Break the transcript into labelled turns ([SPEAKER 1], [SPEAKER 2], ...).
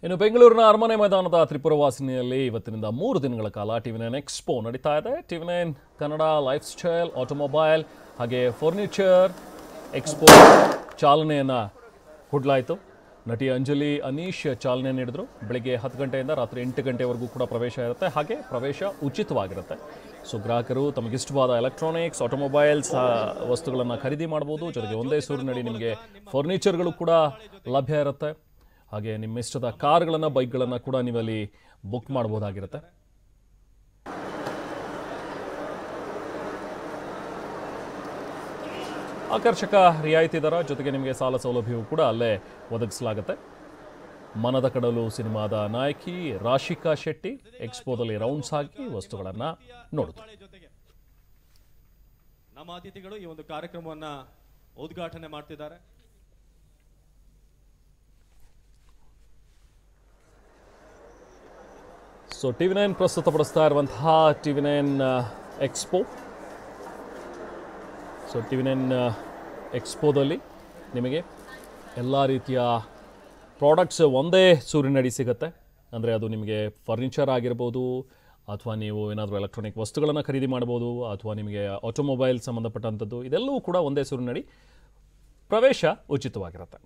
[SPEAKER 1] ಇನ್ನು ಬೆಂಗಳೂರಿನ ಅರಮನೆ ಮೈದಾನದ ತ್ರಿಪುರವಾಸಿನಿಯಲ್ಲಿ ಇವತ್ತಿನಿಂದ 3 ದಿನಗಳ ಕಾಲ ಟಿವಿ9 ಎಕ್ಸ್ಪೋ ನಡೀತಾ ಇದೆ. ಟಿವಿ9 ಕನ್ನಡ ಲೈಫ್ ಸ್ಟೈಲ್, ಆಟೋಮೊಬೈಲ್ ಹಾಗೆ ಫರ್ನಿಚರ್ ಎಕ್ಸ್ಪೋ ಚಾಲನೆಯನ್ನು ಕೊಡಲಾಯಿತು. ನಟಿ ಅಂಜಲಿ ಅನೀಶ್ ಚಾಲನೆ ನೀಡಿದ್ರು. ಬೆಳಗ್ಗೆ 10 ಗಂಟೆಯಿಂದ ರಾತ್ರಿ 8 ಗಂಟೆವರೆಗೂ ಕೂಡ ಪ್ರವೇಶ ಇರುತ್ತೆ. ಹಾಗೆ ಪ್ರವೇಶ ಉಚಿತವಾಗಿರುತ್ತೆ. ಸೊ ಗ್ರಾಹಕರು ತಮಗಿಷ್ಟವಾದ ಎಲೆಕ್ಟ್ರಾನಿಕ್ಸ್, ಆಟೋಮೊಬೈಲ್ಸ್ ವಸ್ತುಗಳನ್ನು ಖರೀದಿ ಮಾಡ್ಬೋದು. ಜೊತೆಗೆ ಒಂದೇ ಸೂರಿನಡಿ ನಿಮಗೆ ಫರ್ನಿಚರ್ಗಳು ಕೂಡ ಲಭ್ಯ ಇರುತ್ತೆ. ಹಾಗೆ ನಿಮ್ಮ ಇಷ್ಟದ ಕಾರ್ಗಳನ್ನು, ಬೈಕ್ಗಳನ್ನು ಕೂಡ ನೀವಲ್ಲಿ ಬುಕ್ ಮಾಡ್ಬೋದಾಗಿರುತ್ತೆ. ಆಕರ್ಷಕ ರಿಯಾಯಿತಿ ದರ ಜೊತೆಗೆ ನಿಮಗೆ ಸಾಲ ಸೌಲಭ್ಯವೂ ಕೂಡ ಅಲ್ಲೇ ಒದಗಿಸಲಾಗುತ್ತೆ. ಮನದ ಕಡಲು ಸಿನಿಮಾದ ನಾಯಕಿ ರಾಶಿಕಾ ಶೆಟ್ಟಿ ಎಕ್ಸ್ಪೋದಲ್ಲಿ ರೌಂಡ್ಸ್ ಹಾಕಿ ವಸ್ತುಗಳನ್ನು ನೋಡುತ್ತಾರೆ.
[SPEAKER 2] ನಮ್ಮ ಅತಿಥಿಗಳು ಈ ಒಂದು ಕಾರ್ಯಕ್ರಮವನ್ನು ಉದ್ಘಾಟನೆ ಮಾಡ್ತಿದ್ದಾರೆ.
[SPEAKER 1] ಸೊ ಟಿವಿ9 ಪ್ರಸ್ತುತಪಡಿಸ್ತಾ ಇರುವಂತಹ ಟಿವಿ9 ಎಕ್ಸ್ಪೋ. ಸೊ ಟಿವಿ9 ಎಕ್ಸ್ಪೋದಲ್ಲಿ ನಿಮಗೆ ಎಲ್ಲ ರೀತಿಯ ಪ್ರಾಡಕ್ಟ್ಸ್ ಒಂದೇ ಸೂರಿನಡಿ ಸಿಗುತ್ತೆ. ಅಂದರೆ ಅದು ನಿಮಗೆ ಫರ್ನಿಚರ್ ಆಗಿರ್ಬೋದು, ಅಥವಾ ನೀವು ಏನಾದರೂ ಎಲೆಕ್ಟ್ರಾನಿಕ್ ವಸ್ತುಗಳನ್ನು ಖರೀದಿ ಮಾಡ್ಬೋದು, ಅಥವಾ ನಿಮಗೆ ಆಟೋಮೊಬೈಲ್ ಸಂಬಂಧಪಟ್ಟಂಥದ್ದು, ಇದೆಲ್ಲವೂ ಕೂಡ ಒಂದೇ ಸೂರಿನಡಿ ಪ್ರವೇಶ ಉಚಿತವಾಗಿರುತ್ತೆ.